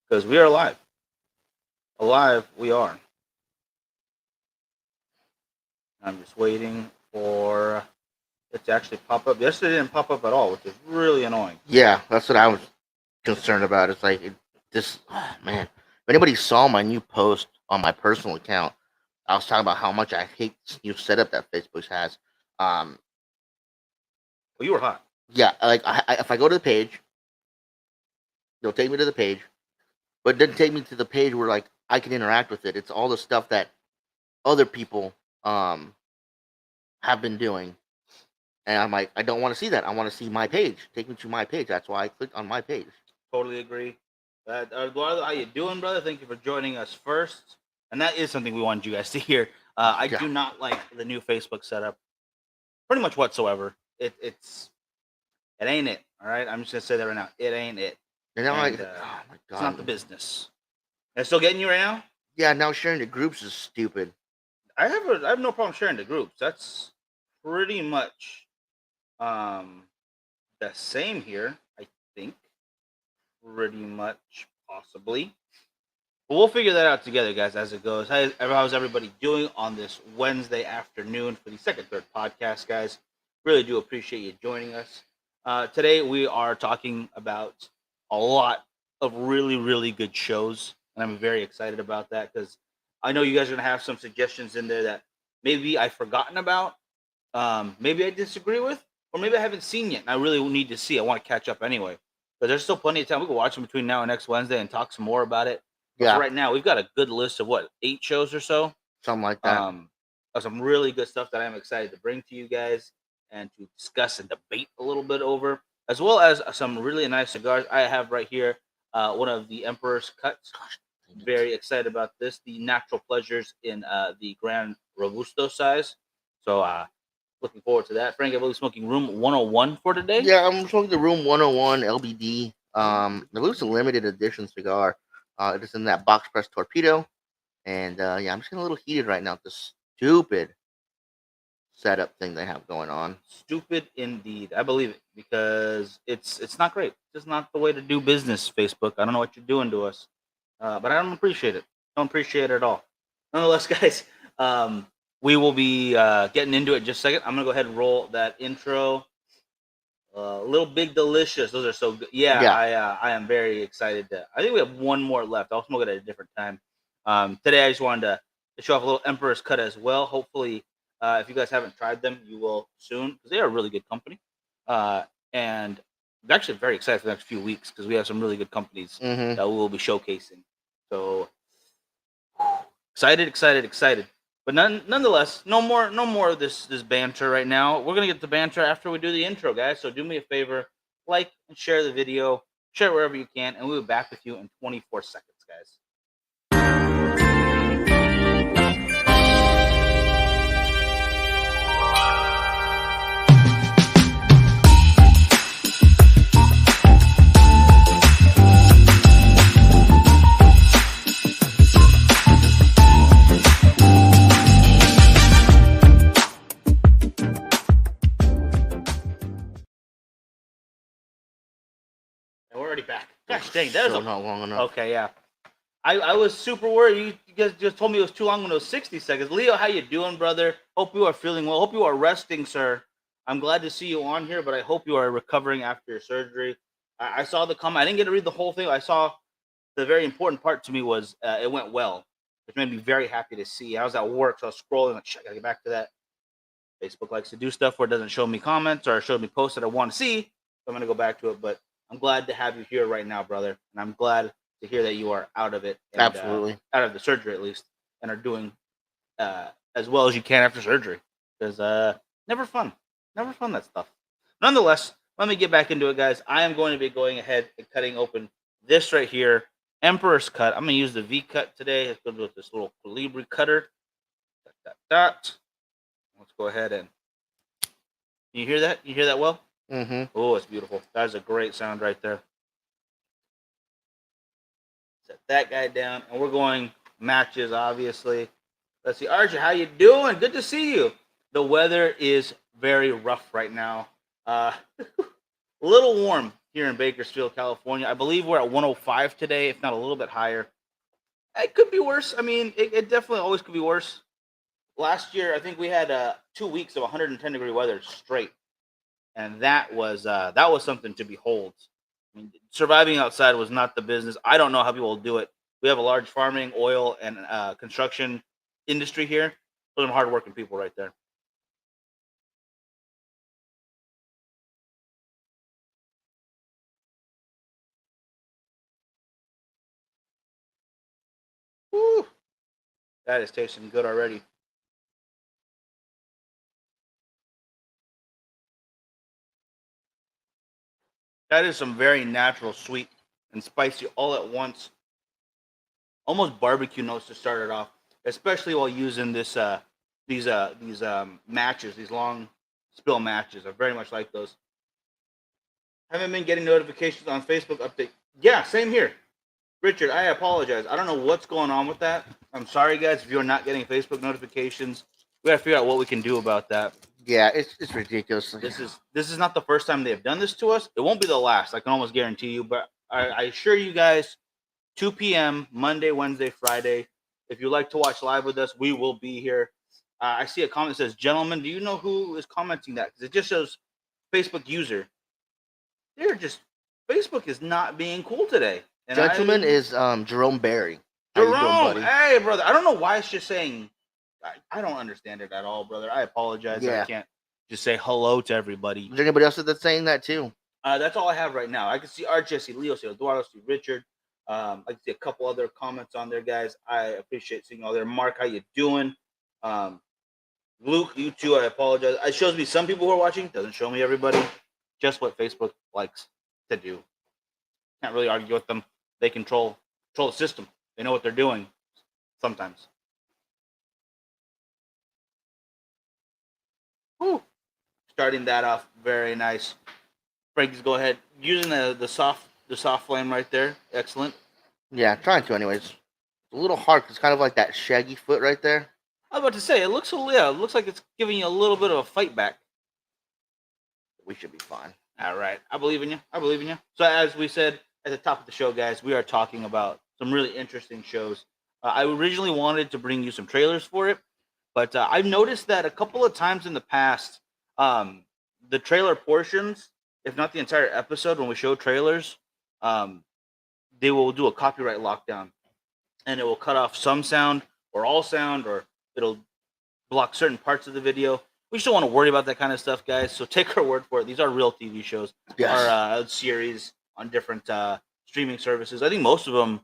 because we are alive. Alive, we are. I'm just waiting for it to actually pop up. Yesterday it didn't pop up at all, which is really annoying. Yeah, that's what I was concerned about. It's like this. Oh, man, if anybody saw my new post on my personal account, I was talking about how much I hate this new setup that Facebook has. Um, Well, you were hot. yeah, like if I go to the page, it'll take me to the page, but it doesn't take me to the page where like I can interact with it. It's all the stuff that other people um have been doing, and I'm like, I don't want to see that. I want to see my page. Take me to my page. That's why I clicked on my page. Totally agree. Eduardo, how you doing, brother? Thank you for joining us first. And that is something we wanted you guys to hear. I Yeah. do not like the new Facebook setup, pretty much whatsoever. It ain't it. All right, I'm just gonna say that right now. It ain't it. And now And oh my it's not god. the business. And still getting you right now. Yeah, now sharing the groups is stupid. I have no problem sharing the groups. That's pretty much um the same here. I think pretty much possibly. But we'll figure that out together, guys, as it goes. How's everybody doing on this Wednesday afternoon for the second, third podcast, guys? Really do appreciate you joining us. Today, we are talking about a lot of really, really good shows. And I'm very excited about that because I know you guys are going to have some suggestions in there that maybe I've forgotten about, maybe I disagree with, or maybe I haven't seen yet. And I really need to see. I want to catch up anyway. But there's still plenty of time. We can watch them between now and next Wednesday and talk some more about it. But for Yeah, right now, we've got a good list of 8 shows or so. something like that. Of some really good stuff that I'm excited to bring to you guys and to discuss and debate a little bit over, as well as some really nice cigars I have right here. One of the Emperor's Cuts. Very excited about this. The Natural Pleasures in the Gran Robusto size. So looking forward to that. Frank, I believe smoking Room 101 for today. Yeah, I'm smoking the Room 101 LBD. I believe it's a limited edition cigar. It is in that box press torpedo. And yeah, I'm just getting a little heated right now with this stupid setup thing they have going on. Stupid indeed. I believe it because it's not great. It's just not the way to do business, Facebook. I don't know what you're doing to us, but I don't appreciate it. Don't appreciate it at all. Nonetheless, guys, we will be getting into it in just a second. I'm gonna go ahead and roll that intro. Little Big Delicious. Those are so good. Yeah, Yeah. I am very excited. I think we have one more left. I'll smoke it at a different time. Today I just wanted to show off a little Emperor's Cut as well. Hopefully, if you guys haven't tried them, you will soon because they are a really good company. And I'm actually very excited for the next few weeks because we have some really good companies Mm-hmm. that we will be showcasing. So excited. But nonetheless, no more of this banter right now. We're gonna get the banter after we do the intro, guys. So do me a favor, like and share the video, share it wherever you can, and we'll be back with you in 24 seconds, guys. And we're already back. Gosh dang, that was Still not long enough. okay. Yeah, I was super worried. You guys just told me it was too long when it was 60 seconds. Leo, how you doing, brother? Hope you are feeling well. Hope you are resting, sir. I'm glad to see you on here, but I hope you are recovering after your surgery. I saw the comment. I didn't get to read the whole thing. I saw the very important part to me was it went well, which made me very happy to see. I was at work, so I was scrolling like, shit, I gotta get back to that. Facebook likes to do stuff where it doesn't show me comments or show me posts that I want to see. So I'm gonna go back to it, but I'm glad to have you here right now, brother, and I'm glad to hear that you are out of it. And, Absolutely. out of the surgery at least, and are doing as well as you can after surgery. Because never fun that stuff. Nonetheless, let me get back into it, guys. I am going to be going ahead and cutting open this right here, Emperor's Cut. I'm going to use the V cut today. It's good with this little Colibri cutter. Let's go ahead and you hear that? You hear that well? Mm-hmm. Oh, it's beautiful. That is a great sound right there. Set that guy down, and we're going matches, obviously. Let's see, Archie, how you doing? Good to see you. The weather is very rough right now. A little warm here in Bakersfield, California. I believe we're at 105 today, if not a little bit higher. It could be worse. I mean, it definitely always could be worse. Last year, I think we had 2 weeks of 110-degree weather straight, and that was something to behold. I mean, surviving outside was not the business. I don't know how people do it. We have a large farming, oil, and construction industry here. Those are hardworking people right there. Woo! That is tasting good already. That is some very natural, sweet, and spicy all at once. Almost barbecue notes to start it off, especially while using these matches, these long spill matches. I very much like those. Haven't been getting notifications on Facebook update. Yeah, same here. Richard, I apologize. I don't know what's going on with that. I'm sorry, guys, if you're not getting Facebook notifications. We gotta figure out what we can do about that. Yeah, it's ridiculous. This is not the first time they've done this to us. It won't be the last. I can almost guarantee you. But I assure you guys, 2 p.m. Monday, Wednesday, Friday. If you like to watch live with us, we will be here. I see a comment that says, "Gentlemen, do you know who is commenting that?" Because it just shows Facebook user. They're just Facebook is not being cool today. And Gentleman is Jerome Berry. How you doing, Jerome, buddy? hey brother. I don't know why it's just saying. I don't understand it at all, brother. I apologize. Yeah. I can't just say hello to everybody. Is there anybody else that's saying that too? That's all I have right now. I can see Archie, I see Leo, see Eduardo, see Richard. I can see a couple other comments on there, guys. I appreciate seeing all there. Mark, how you doing? Luke, you too. I apologize. It shows me some people who are watching. Doesn't show me everybody. Just what Facebook likes to do. Can't really argue with them. They control the system. They know what they're doing. Sometimes. Whew. Starting that off very nice. Frankie's go ahead using the soft flame right there. Excellent. Yeah, trying to anyways. It's a little hard because it's kind of like that shaggy foot right there. I was about to say it looks like it's giving you a little bit of a fight back. We should be fine. All right, I believe in you. I believe in you. So as we said at the top of the show, guys, we are talking about some really interesting shows. I originally wanted to bring you some trailers for it, but I've noticed that a couple of times in the past, the trailer portions, if not the entire episode, when we show trailers, they will do a copyright lockdown, and it will cut off some sound or all sound, or it'll block certain parts of the video. We just don't want to worry about that kind of stuff, guys. So take our word for it. These are real TV shows, Yes. or series on different streaming services. I think most of them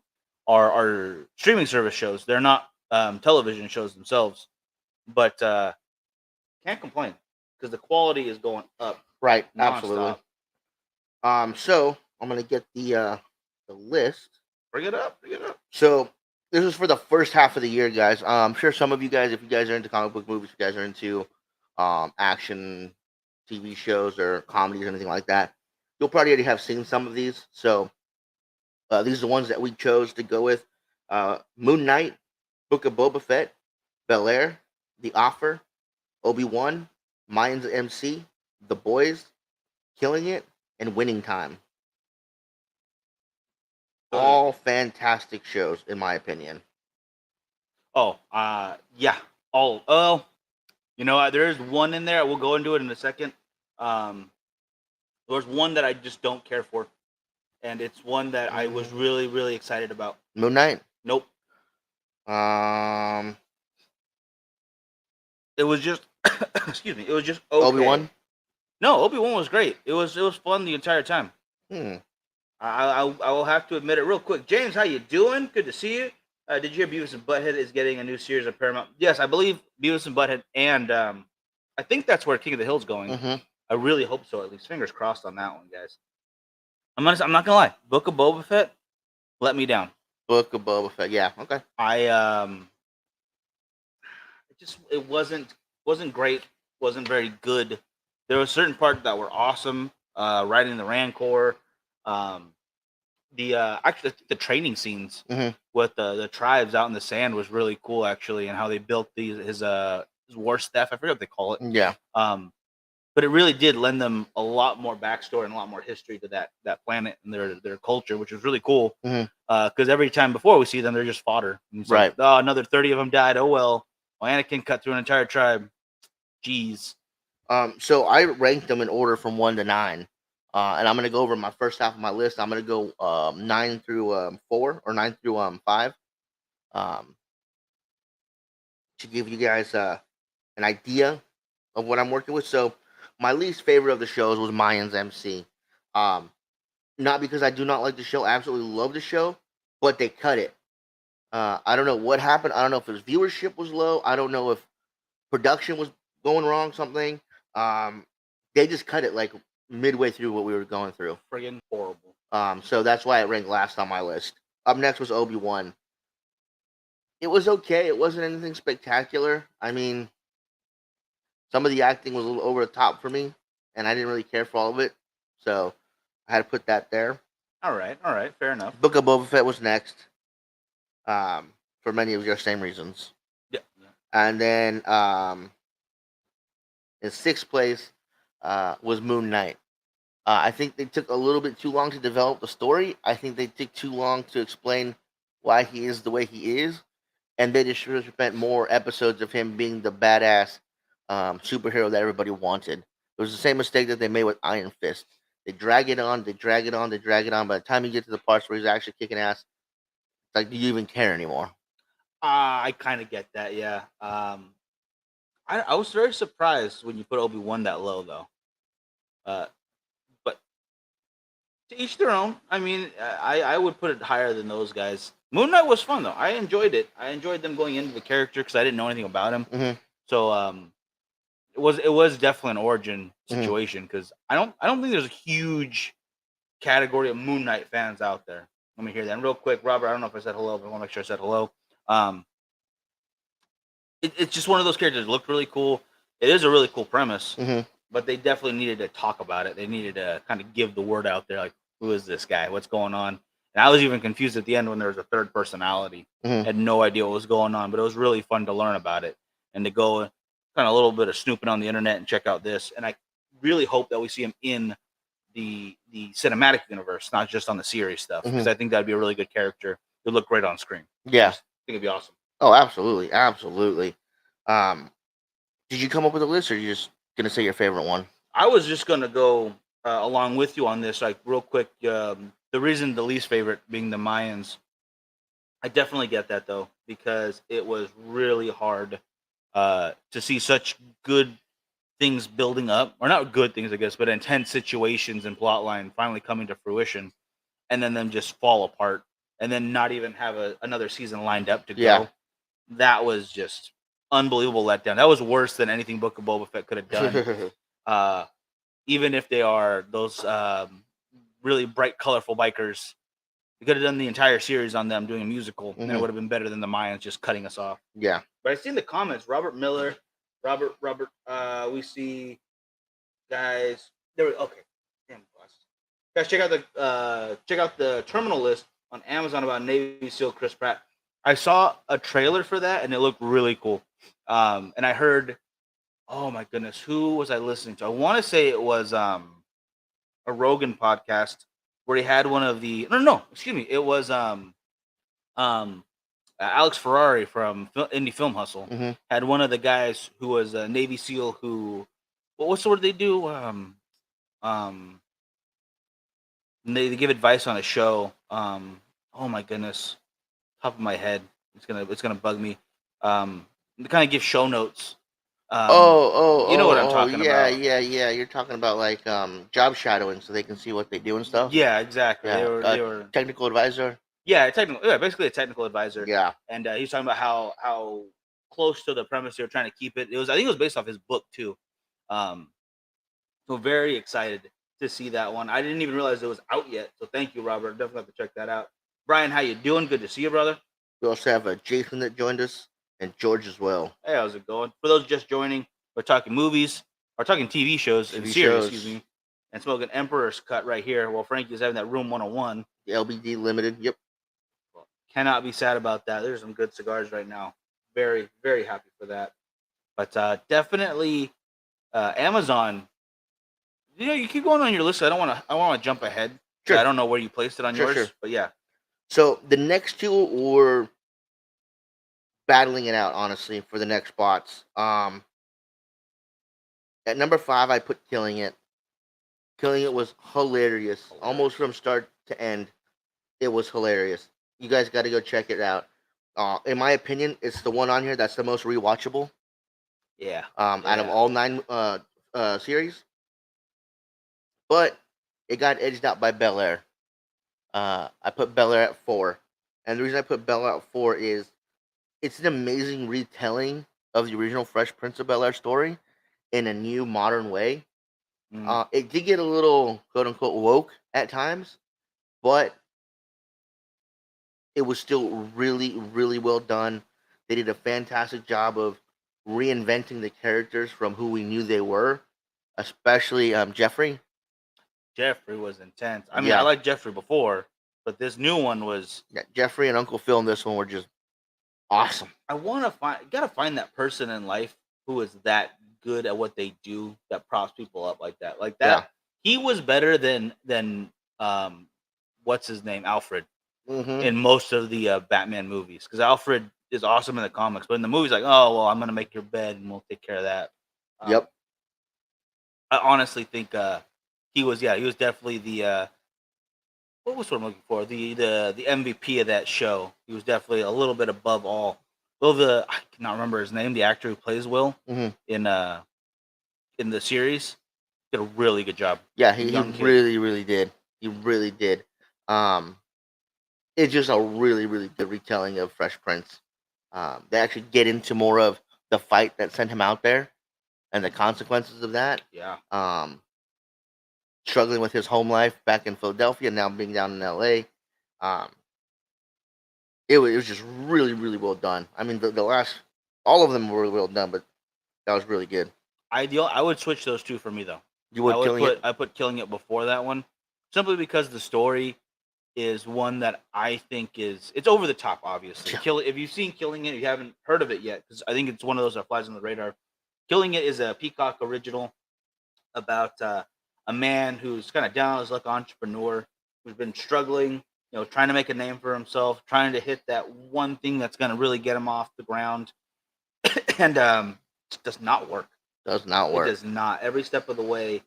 are streaming service shows. They're not television shows themselves, but can't complain because the quality is going up. Right. Nonstop. Absolutely. So I'm gonna get the list. Bring it up. Bring it up. So this is for the first half of the year, guys. I'm sure some of you guys, if you guys are into comic book movies, if you guys are into action TV shows or comedies or anything like that, you'll probably already have seen some of these. So these are the ones that we chose to go with: Moon Knight, Book of Boba Fett, Bel Air, The Offer, Obi-Wan, Mayans MC, The Boys, Killing It, and Winning Time. All fantastic shows, in my opinion. Oh, yeah. All. Oh, you know, there is one in there. We'll go into it in a second. There's one that I just don't care for, and it's one that I was really, really excited about. Moon Knight. Nope. It was just, excuse me. It was just okay. Obi-Wan. No, Obi-Wan was great. It was fun the entire time. I will have to admit it real quick. James, how you doing? Good to see you. Did you hear Beavis and Butthead is getting a new series of Paramount? Yes, I believe Beavis and Butthead, and I think that's where King of the Hill's going. I really hope so. At least fingers crossed on that one, guys. I'm not gonna lie. Book of Boba Fett let me down. Book of Boba Fett. Yeah. Okay. It wasn't great. Wasn't very good. There were certain parts that were awesome. Riding the Rancor. Actually the training scenes with the tribes out in the sand was really cool, actually, and how they built his war staff. I forget what they call it. Yeah. but it really did lend them a lot more backstory and a lot more history to that planet and their culture, which was really cool. Mhm. Because every time before we see them, they're just fodder. And it's Right. like, oh, another 30 of them died. Oh well. Well, Anakin cut through an entire tribe. Jeez. So I ranked them in order from 1 to 9, and I'm gonna go over my first half of my list. I'm gonna go 9 through 4 or 9 through 5, um, to give you guys an idea of what I'm working with. So my least favorite of the shows was Mayans MC. Um, Not because I do not like the show, I absolutely love the show, but they cut it. I don't know what happened. I don't know if his viewership was low. I don't know if production was going wrong, something. Um, they just cut it like midway through what we were going through. Friggin' horrible. So that's why it ranked last on my list. Up next was Obi-Wan. It was okay. It wasn't anything spectacular. I mean, some of the acting was a little over the top for me, and I didn't really care for all of it. So I had to put that there. All right. Fair enough. Book of Boba Fett was next, for many of your same reasons. Yeah. And then in sixth place was Moon Knight. I think they took a little bit too long to develop the story. I think they took too long to explain why he is the way he is. And they just should have spent more episodes of him being the badass superhero that everybody wanted. It was the same mistake that they made with Iron Fist. They drag it on, they drag it on, they drag it on. By the time you get to the parts where he's actually kicking ass, it's like, do you even care anymore? I kind of get that. Yeah. I was very surprised when you put Obi-Wan that low, though. But to each their own. I mean, I would put it higher than those guys. Moon Knight was fun though. I enjoyed it. I enjoyed them going into the character because I didn't know anything about him. Mhm. So it was definitely an origin Mhm. situation because I don't think there's a huge category of Moon Knight fans out there. Let me hear that. And real quick, Robert. I don't know if I said hello, but I want to make sure I said hello. It's just one of those characters that looked really cool. It is a really cool premise, Mhm. but they definitely needed to talk about it. They needed to kind of give the word out there, like, who is this guy? What's going on? And I was even confused at the end when there was a third personality. Mhm. Had no idea what was going on, but it was really fun to learn about it and to go kind of a little bit of snooping on the internet and check out this. And I really hope that we see him in the cinematic universe, not just on the series stuff, because I think that'd be a really good character. It'd look great on screen. Yeah. I think it'd be awesome. Oh, absolutely, absolutely. Did you come up with a list, or are you just gonna say your favorite one? I was just gonna go along with you on this, like real quick. The reason the least favorite being the Mayans, I definitely get that though because it was really hard to see such good things building up, or not good things, I guess, but intense situations and plotline finally coming to fruition, and then them just fall apart, and then not even have another season lined up to go. Yeah. That was just unbelievable letdown. That was worse than anything Book of Boba Fett could have done. Even if they are those really bright, colorful bikers, we could have done the entire series on them doing a musical, and it would have been better than the Mayans just cutting us off. Yeah. But I see in the comments, Robert Miller, Robert. We see guys. There. Okay. Damn glasses. Guys, check out the terminal list on Amazon about Navy SEAL Chris Pratt. I saw a trailer for that, and it looked really cool. And I heard, oh my goodness, who was I listening to? I want to say it was a Rogan podcast where he had one of the no, excuse me, it was Alex Ferrari from Indie Film Hustle had one of the guys who was a Navy SEAL who, what's the word they do? They give advice on a show. Oh my goodness, top of my head, it's gonna bug me. They kind of give show notes. You know what I'm talking yeah, about. yeah. You're talking about like job shadowing, so they can see what they do and stuff. Yeah, exactly. Yeah. They were Technical advisor. yeah, basically a technical advisor. Yeah. And he's talking about how close to the premise they were trying to keep it. I think it was based off his book too. So very excited to see that one. I didn't even realize it was out yet. So thank you, Robert. Definitely have to check that out. Brian, how you doing? Good to see you, brother. We also have Jason that joined us, and George as well. Hey, how's it going? For those just joining, we're talking movies, or talking TV shows and series, excuse me, and smoking Emperor's Cut right here. While Frankie's having that Room 101. The LBD Limited. Yep. Well, cannot be sad about that. There's some good cigars right now. Very, very happy for that. But definitely Amazon You keep going on your list. I don't want to. I want to jump ahead. Sure. I don't know where you placed it on Sure, yours, sure. but yeah. So the next two were battling it out, honestly, for the next spots. At number 5, I put Killing It. Killing It was hilarious, almost from start to end. It was hilarious. You guys got to go check it out. In my opinion, it's the one on here that's the most rewatchable. Yeah. Out of all 9 series, but it got edged out by Bel Air. I put Bel Air at 4, and the reason I put Bel Air at 4 is it's an amazing retelling of the original Fresh Prince of Bel Air story in a new modern way. It did get a little quote unquote woke at times, but it was still really, really well done. They did a fantastic job of reinventing the characters from who we knew they were, especially Jeffrey. Jeffrey was intense. I mean, Yeah. I liked Jeffrey before, but this new one was. Yeah, Jeffrey and Uncle Phil in this one were just awesome. I want to gotta find that person in life who is that good at what they do that props people up like that. Like that, Yeah. he was better than what's his name, Alfred, Mm-hmm. in most of the Batman movies. Because Alfred is awesome in the comics, but in the movies, like, oh well, I'm gonna make your bed and we'll take care of that. Yep. I honestly think he was definitely the what was what I'm looking for? The MVP of that show. He was definitely a little bit above all. Though I cannot remember his name, the actor who plays Will Mhm. in the series did a really good job. Yeah, he really, really did. He really did. It's just a really, really good retelling of Fresh Prince. They actually get into more of the fight that sent him out there and the consequences of that. Yeah. Struggling with his home life back in Philadelphia, now being down in LA. It was just really, really well done. I mean, the last, all of them were really well done, but that was really good. Ideal. I would switch those two for me though. You would Killing It? I put Killing It before that one, simply because the story is one that I think it's over the top. Obviously, Yeah. If you've seen Killing It, you haven't heard of it yet, because I think it's one of those that flies on the radar. Killing It is a Peacock original about a man who's kind of down on his luck, entrepreneur who's been struggling, trying to make a name for himself, trying to hit that one thing that's going to really get him off the ground, and it does not work. Does not work. It does not. Every step of the way,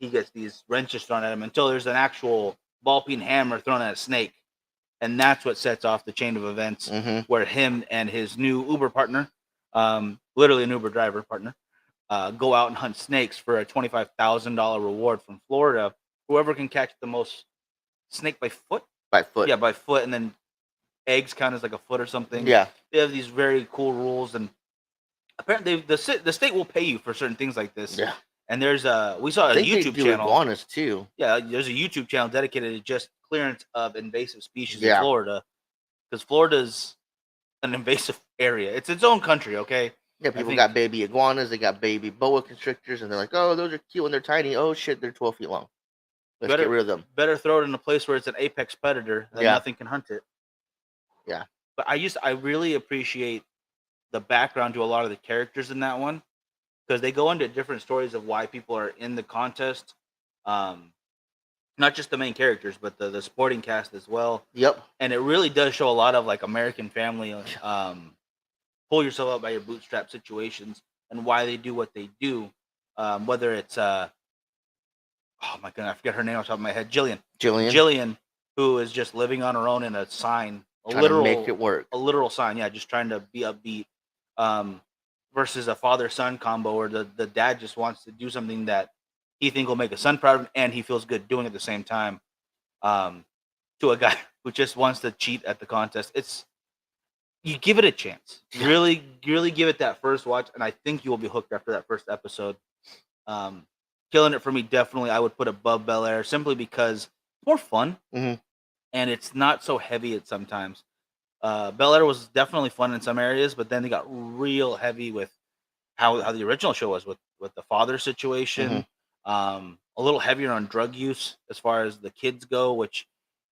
he gets these wrenches thrown at him until there's an actual ball peen hammer thrown at a snake, and that's what sets off the chain of events where him and his new Uber partner, literally an Uber driver partner, go out and hunt snakes for a $25,000 reward from Florida. Whoever can catch the most snake by foot. By foot. Yeah, by foot, and then eggs count as like a foot or something. Yeah. They have these very cool rules, and apparently the state will pay you for certain things like this. Yeah. And there's we saw a YouTube channel. Iguanas too. Yeah, there's a YouTube channel dedicated to just clearance of invasive species in Florida, because Florida's an invasive area. It's its own country, okay? Yeah, people got baby iguanas, they got baby boa constrictors, and they're like, oh, those are cute when they're tiny. Oh shit, they're 12 feet long. Let's get rid of them. Better throw it in a place where it's an apex predator that nothing can hunt it. Yeah. But I really appreciate the background to a lot of the characters in that one, because they go into different stories of why people are in the contest. Not just the main characters, but the supporting cast as well. Yep. And it really does show a lot of like American family, pull yourself up by your bootstrap situations and why they do what they do. Whether it's oh my god, I forget her name off the top of my head. Jillian, who is just living on her own in a sign, to make it work. A literal sign, yeah, just trying to be upbeat. Versus a father-son combo where the dad just wants to do something that he think will make a son proud of him, and he feels good doing it at the same time. To a guy who just wants to cheat at the contest, you give it a chance. Yeah. Really give it that first watch, and I think you will be hooked after that first episode. Killing It for me, definitely I would put above Bel Air, simply because it's more fun and it's not so heavy at sometimes. Bel Air was definitely fun in some areas, but then they got real heavy with how the original show was with the father situation. A little heavier on drug use as far as the kids go, which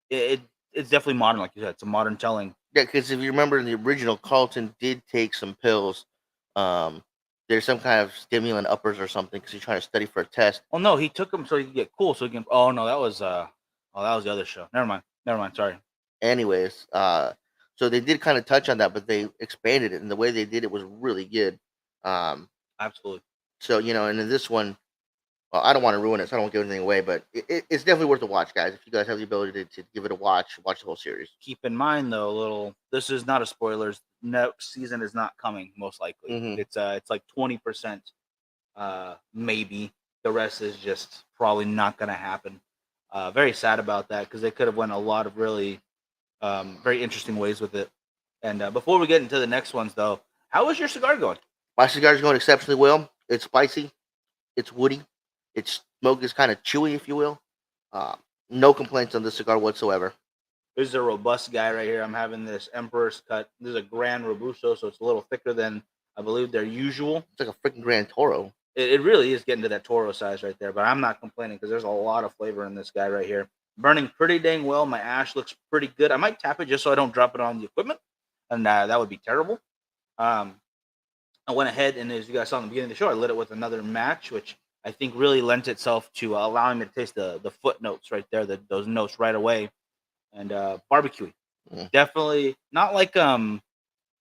it's definitely modern, like you said. It's a modern telling. Yeah, because if you remember in the original, Carlton did take some pills there's some kind of stimulant uppers or something because he's trying to study for a test. Well, no, he took him so he could get cool, so he can. Oh no, that was that was the other show. Never mind. Never mind. Sorry. Anyways, so they did kind of touch on that, but they expanded it, and the way they did it was really good. Um, Absolutely. so and in this one, well, I don't want to ruin it, so I don't give anything away, but it's definitely worth a watch, guys. If you guys have the ability to give it a watch the whole series. Keep in mind though, this is not a spoilers. Next season is not coming, most likely. Mhm. It's like 20%, maybe. The rest is just probably not going to happen. Very sad about that because they could have went a lot of really very interesting ways with it. And before we get into the next ones, though, how is your cigar going? My cigar is going exceptionally well. It's spicy, it's woody, its smoke is kind of chewy, if you will. No complaints on this cigar whatsoever. This is a robust guy right here. I'm having this Emperor's Cut. This is a Grand Robusto, so it's a little thicker than I believe their usual. It's like a freaking Grand Toro. It really is getting to that Toro size right there, but I'm not complaining because there's a lot of flavor in this guy right here. Burning pretty dang well. My ash looks pretty good. I might tap it just so I don't drop it on the equipment, and that would be terrible. I went ahead and, as you guys saw in the beginning of the show, I lit it with another match, which I think really lent itself to allowing me to taste the footnotes right there, those notes right away, and barbecue. Definitely not like oh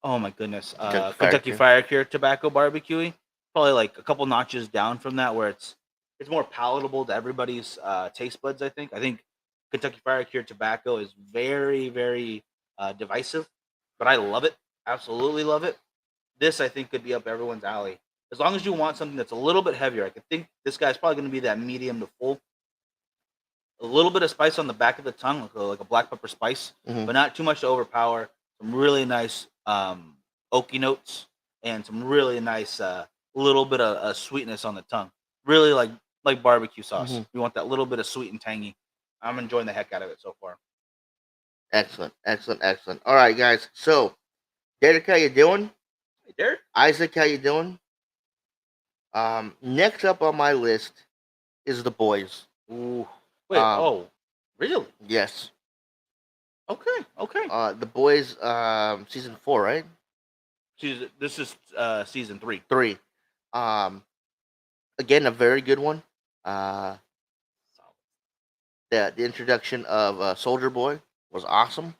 my goodness, Kentucky Fire Cure tobacco barbecue. Probably like a couple notches down from that, where it's more palatable to everybody's taste buds. I think Kentucky Fire Cure tobacco is very, very divisive, but I love it. Absolutely love it. This I think could be up everyone's alley. As long as you want something that's a little bit heavier, I could think this guy's probably going to be that medium to full. A little bit of spice on the back of the tongue, like a black pepper spice, but not too much to overpower. Some really nice oaky notes and some really nice little bit of sweetness on the tongue. Really like barbecue sauce. You want that little bit of sweet and tangy. I'm enjoying the heck out of it so far. Excellent, excellent, excellent. All right, guys. So, Derek, how you doing? Hey, Derek. Isaac, how you doing? Next up on my list is The Boys. Ooh. Wait. Oh, really? Yes. Okay. Okay. The Boys, season 4, right? This is season 3. 3. Again, a very good one. The introduction of Soldier Boy was awesome.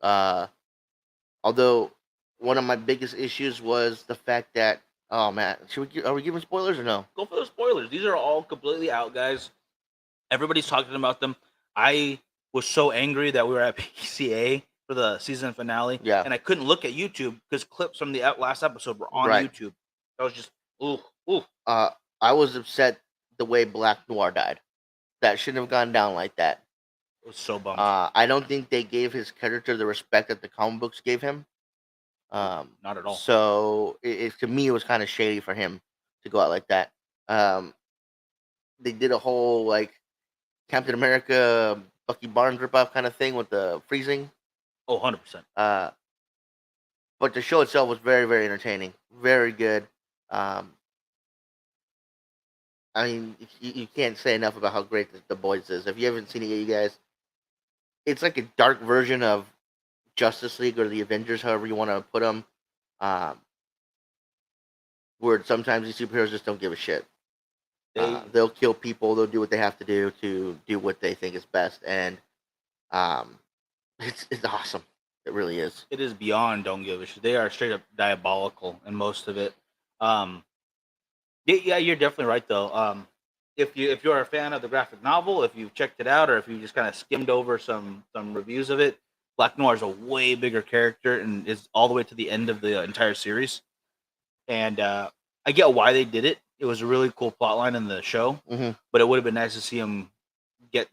Although one of my biggest issues was the fact that, oh man, are we giving spoilers or no? Go for the spoilers. These are all completely out, guys. Everybody's talking about them. I was so angry that we were at PCA for the season finale, and I couldn't look at YouTube because clips from the last episode were on YouTube. I was just, ooh. I was upset the way Black Noir died. That shouldn't have gone down like that. I was so bummed. I don't think they gave his character the respect that the comic books gave him. Not at all. So to me, it was kind of shady for him to go out like that. They did a whole like Captain America, Bucky Barnes ripoff kind of thing with the freezing. Oh, 100%. But the show itself was very, very entertaining. Very good. I mean, you can't say enough about how great the Boys is. If you haven't seen it yet, you guys, it's like a dark version of Justice League or the Avengers, however you want to put them. Where sometimes these superheroes just don't give a shit. They'll kill people. They'll do what they have to do what they think is best, and it's awesome. It really is. It is beyond don't give a shit. They are straight up diabolical in most of it. Yeah, you're definitely right though. If you're a fan of the graphic novel, if you've checked it out, or if you just kind of skimmed over some reviews of it, Black Noir is a way bigger character and is all the way to the end of the entire series. And I get why they did it. It was a really cool plot line in the show, but it would have been nice to see him get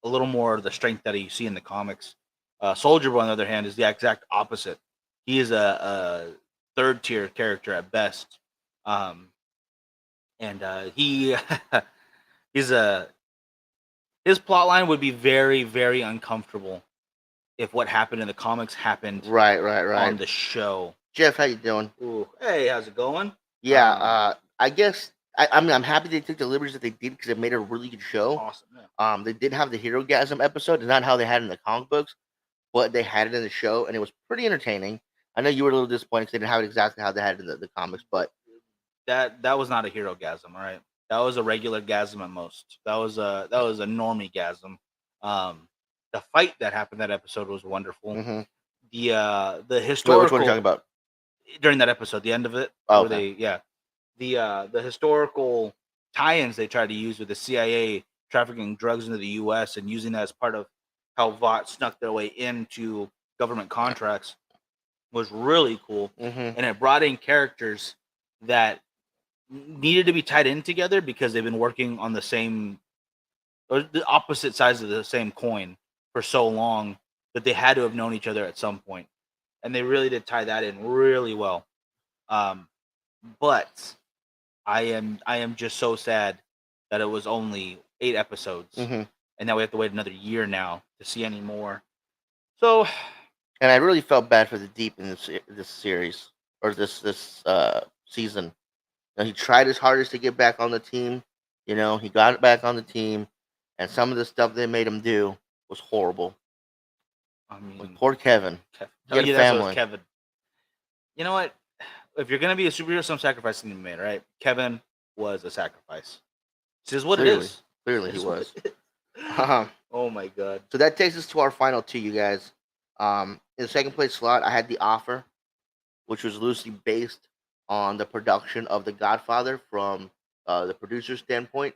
a little more of the strength that you see in the comics. Soldier Boy, on the other hand, is the exact opposite. He is a third tier character at best. And he his plot line would be very, very uncomfortable if what happened in the comics happened right on the show. Jeff, how you doing? Ooh, hey, how's it going? Yeah, I guess I mean I'm happy they took the liberties that they did because it made a really good show. Awesome. Yeah. They did have the Hero Gasm episode. It's not how they had it in the comic books, but they had it in the show, and it was pretty entertaining. I know you were a little disappointed because they didn't have it exactly how they had it in the comics, but that was not a hero gasm, all right? That was a regular gasm at most. That was a normie gasm. The fight that happened that episode was wonderful. Mm-hmm. The Wait, historical which one are you talking about? during that episode, the end of it, Oh, where okay. the historical tie-ins they tried to use with the CIA trafficking drugs into the U.S. and using that as part of how Vought snuck their way into government contracts was really cool, Mm-hmm. and it brought in characters that needed to be tied in together because they've been working on the same or the opposite sides of the same coin for so long that they had to have known each other at some point, and they really did tie that in really well. Um, but I am just so sad that it was only 8 episodes, Mm-hmm. and now we have to wait another year now to see any more. So And I really felt bad for the Deep in this series or this season. You know, he tried his hardest to get back on the team. You know, he got back on the team, and some of the stuff they made him do was horrible. I Like mean, poor Kevin. He tell had a you that's what it was, family. Kevin. You know what? If you're gonna be a superhero, some sacrifice can be made, right? Kevin was a sacrifice. This is what it Clearly, is. clearly he It's what was. it is. Um, Oh my god. so that takes us to our final two, you guys. In the second place slot, I had The Offer, which was loosely based on the production of The Godfather from the producer's standpoint.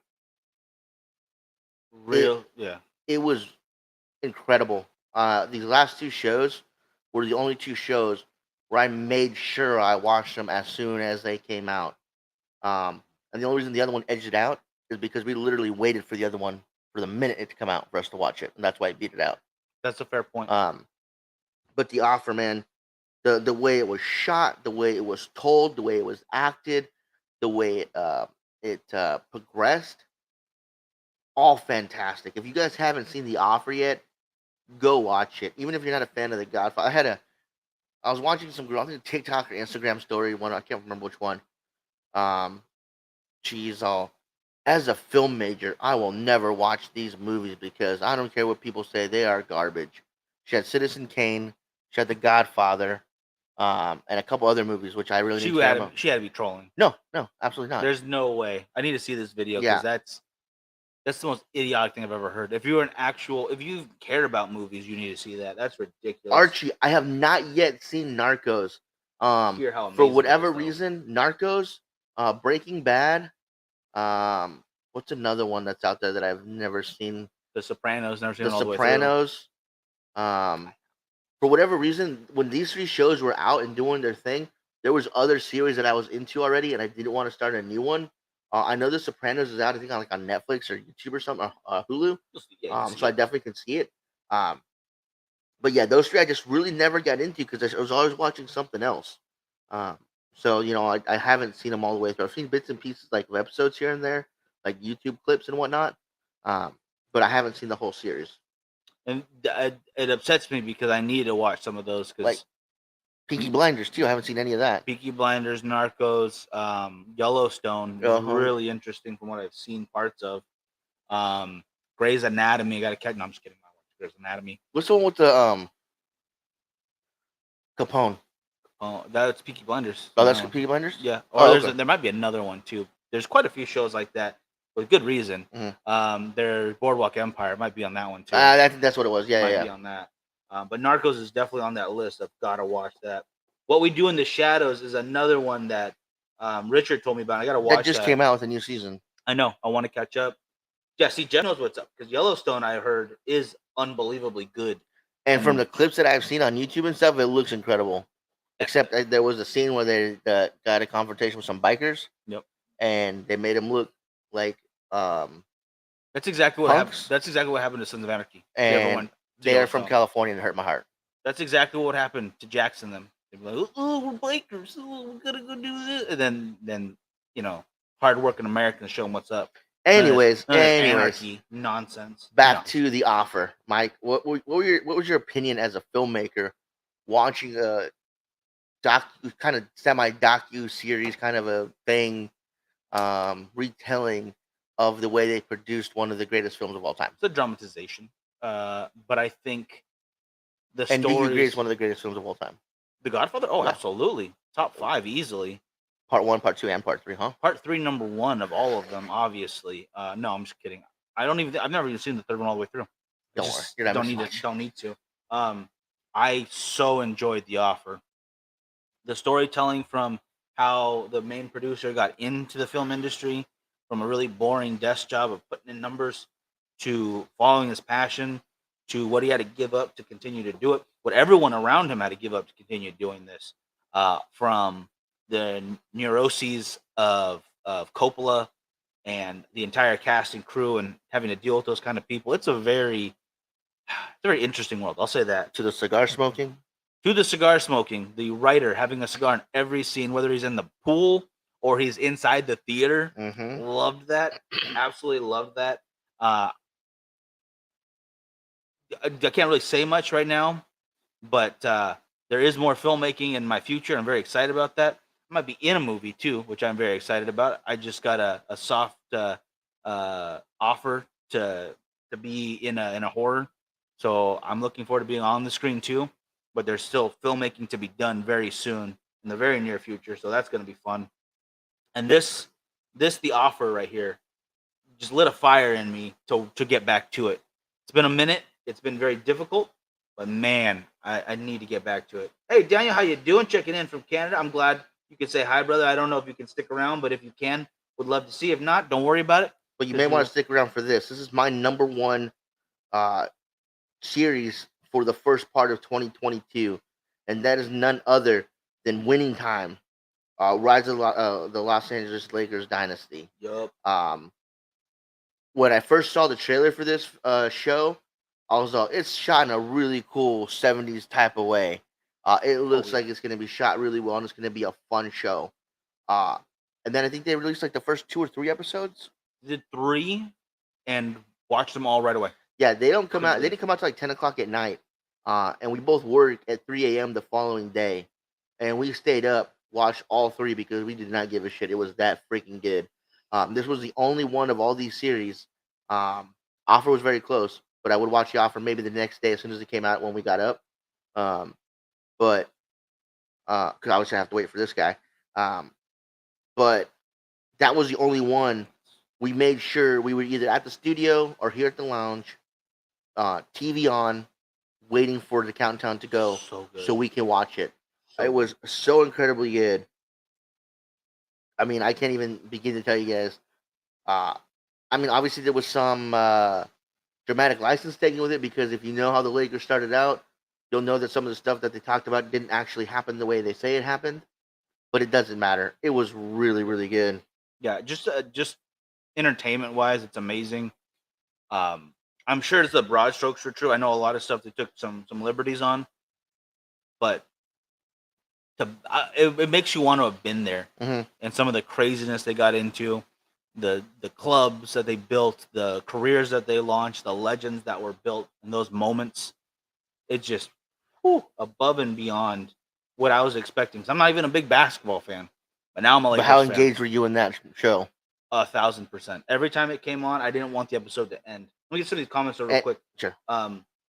It Real, yeah. it was incredible. These last two shows were the only two shows where I made sure I watched them as soon as they came out. And the only reason the other one edged it out is because we literally waited for the other one for the minute it to come out for us to watch it, and that's why it beat it out. That's a fair point. But The Offer, man, the way it was shot, the way it was told, the way it was acted, the way it progressed, all fantastic. If you guys haven't seen The Offer yet, go watch it. Even if you're not a fan of The Godfather, I was watching some girl, I think TikTok or Instagram story one. I can't remember which one. Um, she's all, as a film major, I will never watch these movies because I don't care what people say, they are garbage. She had Citizen Kane, she had The Godfather, and a couple other movies which I really didn't care about. She had to be trolling. No, no, absolutely not. There's no way. I need to see this video Yeah. because that's the most idiotic thing I've ever heard. If you care about movies, you need to see that. That's ridiculous. Archie, I have not yet seen Narcos. Hear how For amazing it whatever is, though. reason, Narcos, Breaking Bad, what's another one that's out there that I've never seen? The Sopranos, never seen The it all the way through. Sopranos. For whatever reason, when these three shows were out and doing their thing, there was other series that I was into already, and I didn't want to start a new one. I know The Sopranos is out, I think, on Netflix or YouTube or something, or Hulu. Yeah, So I definitely can see it. But yeah, those three I just really never got into because I was always watching something else. So you know, I haven't seen them all the way through. I've seen bits and pieces like of episodes here and there, like YouTube clips and whatnot. But I haven't seen the whole series. And it upsets me because I need to watch some of those because Like Peaky Blinders too. I haven't seen any of that. Peaky Blinders, Narcos, Yellowstone is really interesting from what I've seen parts of. Grey's Anatomy, I got to catch. No, I'm just kidding. I watch Grey's Anatomy. What's the one with the Capone? Oh, that's Peaky Blinders. Oh, that's Peaky Blinders. Yeah. Or there might be another one too. There's quite a few shows like that with good reason. Mm-hmm. There's Boardwalk Empire might be on that one too. I think that's what it was. Yeah, might be on that. But Narcos is definitely on that list. I've got to watch that. What We Do in the Shadows is another one that Richard told me about. I got to watch that. That just came out with a new season. I know. I want to catch up. Yeah, see, Jen knows what's up because Yellowstone, I heard, is unbelievably good. And from the clips that I've seen on YouTube and stuff, it looks incredible. Except there was a scene where they got a confrontation with some bikers. Yep. And they made him look like that's exactly what happened. That's exactly what happened to Sons of Anarchy. And they are from California and it hurt my heart. That's exactly what happened to Jackson. Them. They'd be like, "Oh, we're bikers. Oh, we're gonna go do this," and then you know, hardworking Americans show them what's up. Anyways, anarchy nonsense. Back to The Offer, Mike. What was your opinion as a filmmaker watching a kind of semi docu series kind of a thing, retelling of the way they produced one of the greatest films of all time? It's a dramatization, but I think the story. And do you agree it's one of the greatest films of all time? The Godfather? Oh, absolutely, top 5 easily. Part 1, Part 2, and Part 3, huh? Part 3, number 1 of all of them, obviously. No, I'm just kidding. I've never even seen the third one all the way through. I Don't worry, just you're not don't missing need to. much. Don't need to. I so enjoyed The Offer. The storytelling from how the main producer got into the film industry from a really boring desk job of putting in numbers to following his passion to what he had to give up to continue to do it, what everyone around him had to give up to continue doing this, from the neuroses of Coppola and the entire cast and crew and having to deal with those kind of people. It's a very interesting world. I'll say that. To the cigar smoking. To the cigar smoking, the writer having a cigar in every scene, whether he's in the pool or he's inside the theater. Mm-hmm. Loved that. Absolutely loved that. I can't really say much right now, but there is more filmmaking in my future. I'm very excited about that. I might be in a movie too, which I'm very excited about. I just got a soft offer to be in a horror, so I'm looking forward to being on the screen too. But there's still filmmaking to be done very soon in the very near future, so that's going to be fun. And this the offer right here just lit a fire in me to get back to it. It's been a minute. It's been very difficult, but man, I need to get back to it. Hey, Daniel, how you doing? Checking in from Canada. I'm glad you could say hi, brother. I don't know if you can stick around, but if you can, would love to see. If not, don't worry about it. But you may want to stick around for this. This is my number 1 series for the first part of 2022, and that is none other than Winning Time, Rise of the Los Angeles Lakers dynasty. Yup. When I first saw the trailer for this show, I was like, it's shot in a really cool 70s type of way. It looks like it's going to be shot really well, and it's going to be a fun show. And then I think they released like the first 2 or 3 episodes. Did 3 and watched them all right away. Yeah, they don't come out. They didn't come out till like 10 o'clock at night. And we both worked at 3 a.m. the following day, and we stayed up, watched all 3 because we did not give a shit. It was that freaking good. This was the only one of all these series. Offer was very close, but I would watch the Offer maybe the next day as soon as it came out when we got up. But because I was gonna have to wait for this guy. But that was the only one. We made sure we were either at the studio or here at the lounge, TV on, waiting for the countdown to go, so we can watch it. It was so incredibly good. I mean, I can't even begin to tell you guys. I mean, obviously there was some dramatic license taken with it, because if you know how the Lakers started out, you'll know that some of the stuff that they talked about didn't actually happen the way they say it happened. But it doesn't matter. It was really, really good. Yeah, just entertainment wise, it's amazing. I'm sure it's the broad strokes were true. I know a lot of stuff they took some liberties on, but it makes you want to have been there. Mm-hmm. And some of the craziness they got into, the clubs that they built, the careers that they launched, the legends that were built in those moments. It's just above and beyond what I was expecting. 'Cause I'm not even a big basketball fan, but now I'm a Lakers But how fan. engaged were you in that show? 1,000%. Every time it came on, I didn't want the episode to end. Let me get some of these comments real quick. Sure.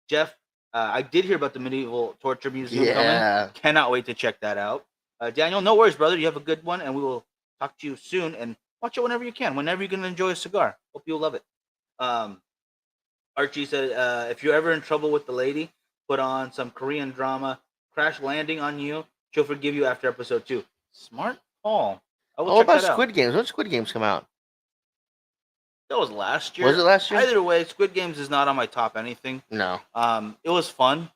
Jeff, I did hear about the medieval torture museum coming. Cannot wait to check that out. Daniel, no worries, brother. You have a good one, and we will talk to you soon. And watch it whenever you can. Whenever you can enjoy a cigar. Hope you'll love it. Archie said, if you're ever in trouble with the lady, put on some Korean drama, Crash Landing on You. She'll forgive you after episode 2. Smart call. What about Squid Games? When did Squid Games come out? That was last year. Was it last year? Either way, Squid Games is not on my top anything. No. It was fun,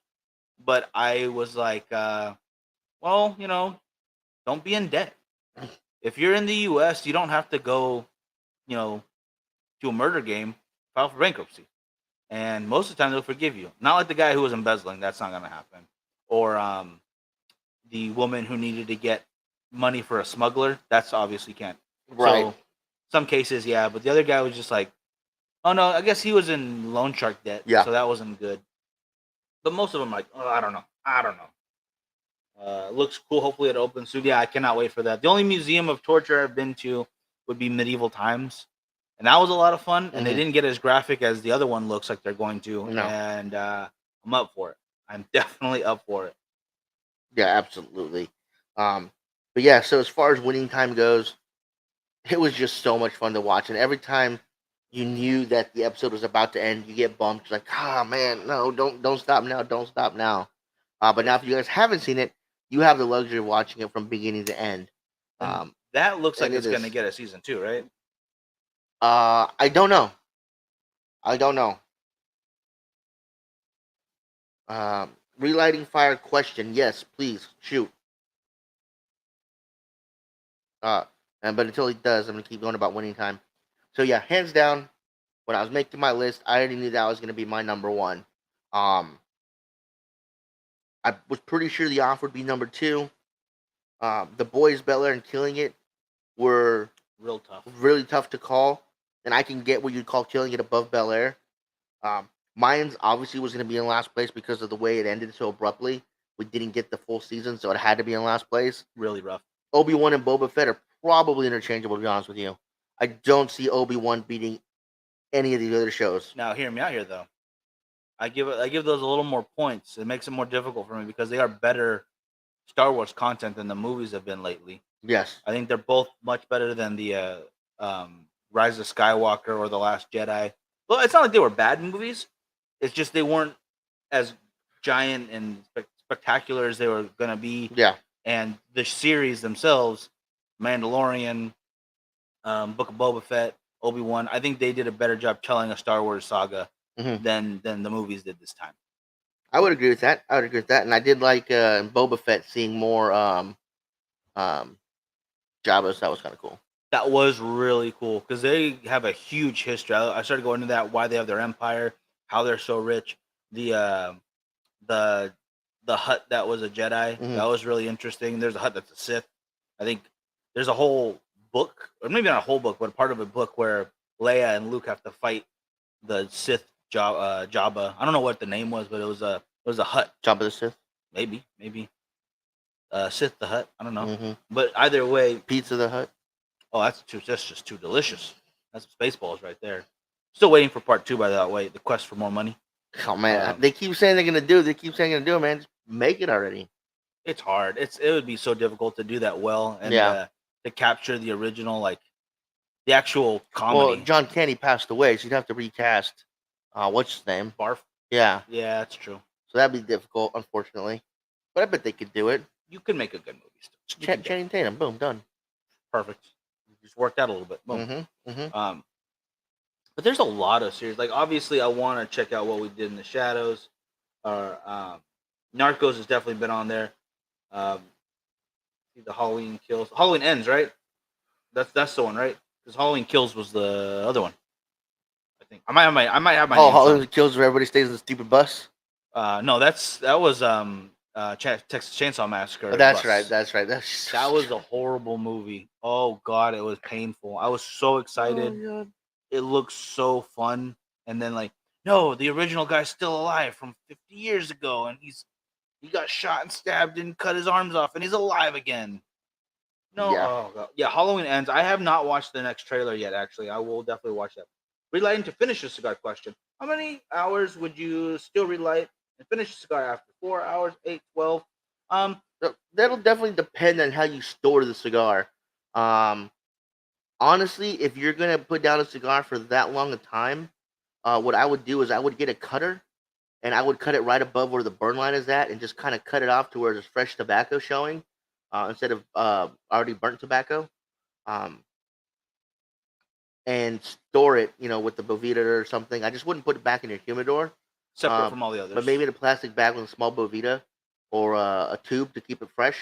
but I was like, well, don't be in debt. If you're in the U.S., you don't have to go, to a murder game, file for bankruptcy. And most of the time, they'll forgive you. Not like the guy who was embezzling. That's not going to happen. Or the woman who needed to get money for a smuggler. That's obviously can't. Right. So, some cases, yeah. But the other guy was just like, oh, no, I guess he was in loan shark debt. Yeah. So that wasn't good. But most of them like, oh, I don't know. Looks cool. Hopefully it opens soon. Yeah, I cannot wait for that. The only museum of torture I've been to would be Medieval Times. And that was a lot of fun. And they didn't get as graphic as the other one looks like they're going to. No. And I'm up for it. I'm definitely up for it. Yeah, absolutely. But But yeah, so as far as winning time goes, it was just so much fun to watch. And every time you knew that the episode was about to end, you get bummed. You're like, ah, man, no, don't stop now, don't stop now. But now, if you guys haven't seen it, you have the luxury of watching it from beginning to end. And that looks like and it's it going to is- get a season 2, right? I don't know. I don't know. Relighting fire question. Yes, please shoot. Uh, but until he does, I'm gonna keep going about winning time. So yeah, hands down, when I was making my list, I already knew that was gonna be my number one. Um, I was pretty sure the off would be number two. The boys Bel Air and Killing It were Real tough. really tough to call, and I can get what you'd call Killing It above Bel Air. Mayans obviously was going to be in last place because of the way it ended so abruptly. We didn't get the full season, so it had to be in last place. Really rough. Obi-Wan and Boba Fett are probably interchangeable, to be honest with you. I don't see Obi-Wan beating any of the other shows. Now, hear me out here, though. I give those a little more points. It makes it more difficult for me because they are better Star Wars content than the movies have been lately. Yes. I think they're both much better than the Rise of Skywalker or The Last Jedi. Well, it's not like they were bad movies. It's just they weren't as giant and spectacular as they were going to be. Yeah. And the series themselves, Mandalorian, Book of Boba Fett, Obi-Wan, I think they did a better job telling a Star Wars saga than the movies did this time. I would agree with that. And I did like Boba Fett seeing more Jabba's. That was kind of cool. That was really cool because they have a huge history. I started going into that, why they have their empire, how they're so rich. The hut that was a Jedi, that was really interesting. There's a hut that's a Sith. I think there's a whole book, or maybe not a whole book, but part of a book where Leia and Luke have to fight the Sith Jabba. I don't know what the name was, but it was a hut. Jabba the Sith. Maybe. Sith the Hut. I don't know. But either way, Pizza the Hut. Oh, that's just too delicious. That's Spaceballs right there. Still waiting for part 2, by the way. The quest for more money. Oh man, they keep saying they're gonna do it. They keep saying they're gonna do it, man. Just make it already. It's hard. It would be so difficult to do that well and to capture the original, like the actual comedy. Well, John Candy passed away, so you'd have to recast. What's his name? Barf. Yeah. Yeah, that's true. So that'd be difficult, unfortunately. But I bet they could do it. You could make a good movie still. Channing Tatum, boom, done. Perfect. Just worked out a little bit. Boom. But there's a lot of series. Like, obviously, I want to check out What We Did in the Shadows. Narcos has definitely been on there. The Halloween Kills. Halloween Ends, right? That's the one, right? Because Halloween Kills was the other one. I think I might have my. Oh, Halloween Kills where everybody stays in the stupid bus. No, that was Texas Chainsaw Massacre. Oh, that's right. That was a horrible movie. Oh God, it was painful. I was so excited. Oh, it looks so fun, and then like, no, the original guy's still alive from 50 years ago, and he got shot and stabbed and cut his arms off, and he's alive again. No, oh God. Yeah, Halloween Ends. I have not watched the next trailer yet. Actually, I will definitely watch that. Relighting to finish a cigar question. How many hours would you still relight and finish a cigar after? 4 hours, 8, 12? That'll definitely depend on how you store the cigar. Honestly, if you're gonna put down a cigar for that long a time, what I would do is I would get a cutter, and I would cut it right above where the burn line is at, and just kind of cut it off to where there's fresh tobacco showing, instead of already burnt tobacco. And store it, with the Bovita or something. I just wouldn't put it back in your humidor. Separate from all the others. But maybe in a plastic bag with a small Bovita or a tube to keep it fresh,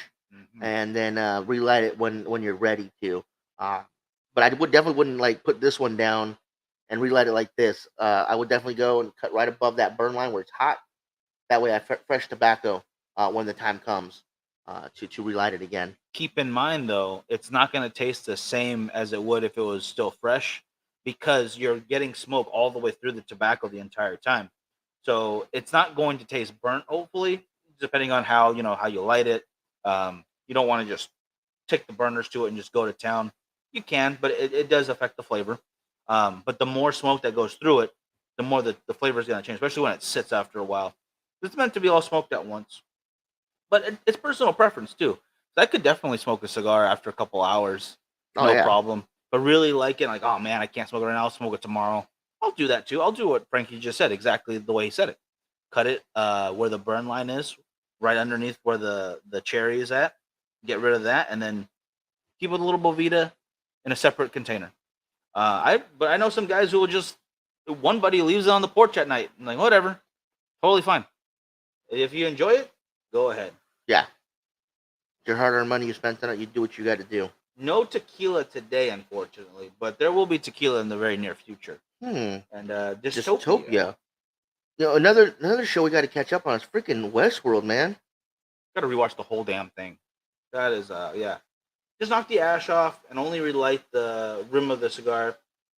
and then relight it when you're ready to. But I definitely wouldn't like put this one down and relight it like this. I would definitely go and cut right above that burn line where it's hot. That way I have fresh tobacco when the time comes to relight it again. Keep in mind, though, it's not going to taste the same as it would if it was still fresh, because you're getting smoke all the way through the tobacco the entire time. So it's not going to taste burnt, hopefully, depending on how you light it. You don't want to just take the burners to it and just go to town. You can, but it does affect the flavor. But the more smoke that goes through it, the more the flavor is going to change, especially when it sits after a while. It's meant to be all smoked at once. But it's personal preference, too. I could definitely smoke a cigar after a couple hours, Oh no yeah. problem. But really like it, like, oh man, I can't smoke it right now. I'll smoke it tomorrow. I'll do that too. I'll do what Frankie just said, exactly the way he said it. Cut it where the burn line is, right underneath where the cherry is at. Get rid of that, and then keep with a little Bovita in a separate container. But I know some guys who will just one buddy leaves it on the porch at night. I'm like, whatever, totally fine. If you enjoy it, go ahead. Yeah. Your hard-earned money you spent on it, you do what you got to do. No tequila today, unfortunately, but there will be tequila in the very near future. And Dystopia. You know, another show we got to catch up on is freaking Westworld, man. Got to rewatch the whole damn thing. That is, yeah. Just knock the ash off and only relight the rim of the cigar.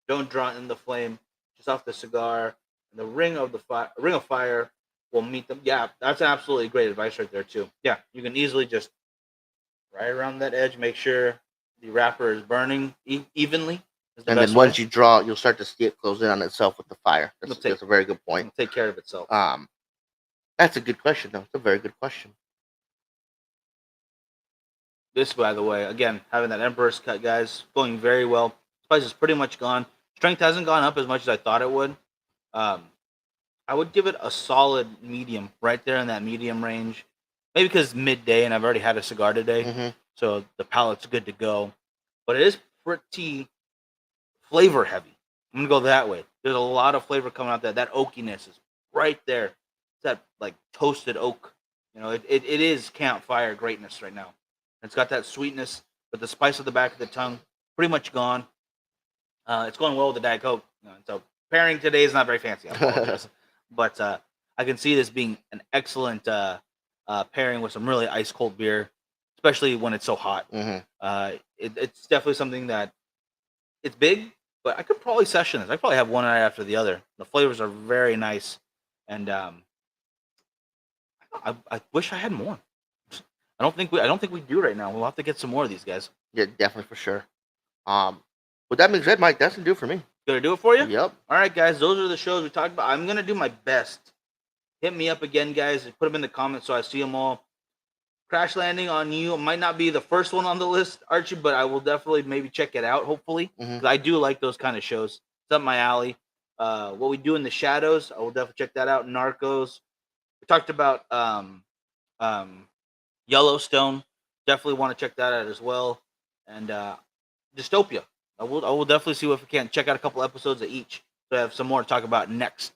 Don't draw it in the flame. Just off the cigar. And the ring of fire will meet them. Yeah, that's absolutely great advice right there too. Yeah, you can easily just right around that edge, make sure the wrapper is burning evenly. And then once you draw, you'll start to see it close in on itself with the fire. That's a very good point. It'll take care of itself. That's a good question, though. It's a very good question. This, by the way, again, having that Emperor's cut, guys, going very well. Spice is pretty much gone. Strength hasn't gone up as much as I thought it would. I would give it a solid medium, right there in that medium range. Maybe because midday and I've already had a cigar today, so the palate's good to go. But it is pretty flavor heavy. I'm gonna go that way. There's a lot of flavor coming out there. That oakiness is right there. It's that like toasted oak. You know, it is campfire greatness right now. It's got that sweetness, but the spice of the back of the tongue pretty much gone. It's going well with the Diet Coke. So pairing today is not very fancy. I apologize. But I can see this being an excellent pairing with some really ice cold beer, especially when it's so hot. It's definitely something that it's big, but I could probably session this. I probably have one night after the other. The flavors are very nice, and I wish I had more. I don't think we do right now. We'll have to get some more of these guys. Yeah, definitely for sure. With that being said, Mike, that's gonna do it for me. Gonna do it for you? Yep. All right, guys. Those are the shows we talked about. I'm gonna do my best. Hit me up again, guys. Put them in the comments so I see them all. Crash Landing on You might not be the first one on the list, Archie, but I will definitely maybe check it out, hopefully. Because I do like those kind of shows. It's up my alley. What We Do in the Shadows, I will definitely check that out. Narcos. We talked about Yellowstone. Definitely want to check that out as well. And Dystopia. I will definitely see if we can check out a couple episodes of each. So I have some more to talk about next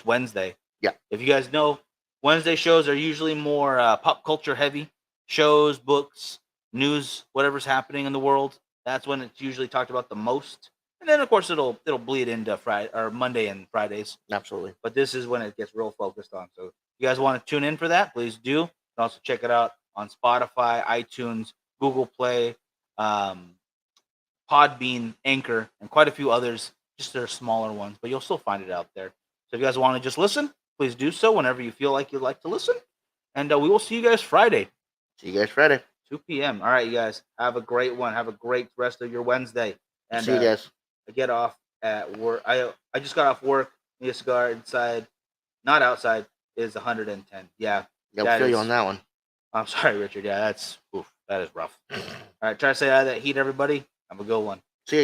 Wednesday. Yeah. If you guys know, Wednesday shows are usually more pop culture heavy. Shows, books, news, whatever's happening in the world. That's when it's usually talked about the most. And then of course it'll bleed into Friday or Monday and Fridays. Absolutely. But this is when it gets real focused on. So if you guys want to tune in for that, please do. You can also check it out on Spotify, iTunes, Google Play, Podbean, Anchor, and quite a few others. Just their smaller ones, but you'll still find it out there. So if you guys want to just listen, please do so whenever you feel like you'd like to listen. And we will see you guys Friday. See you guys Friday. 2 p.m. All right, you guys. Have a great one. Have a great rest of your Wednesday. And see you guys. I get off at work. I just got off work. Need a cigar inside, not outside, is 110. Yeah. I'll feel you on that one. I'm sorry, Richard. Yeah, that is rough. All right, try to stay out of that heat, everybody. Have a good one.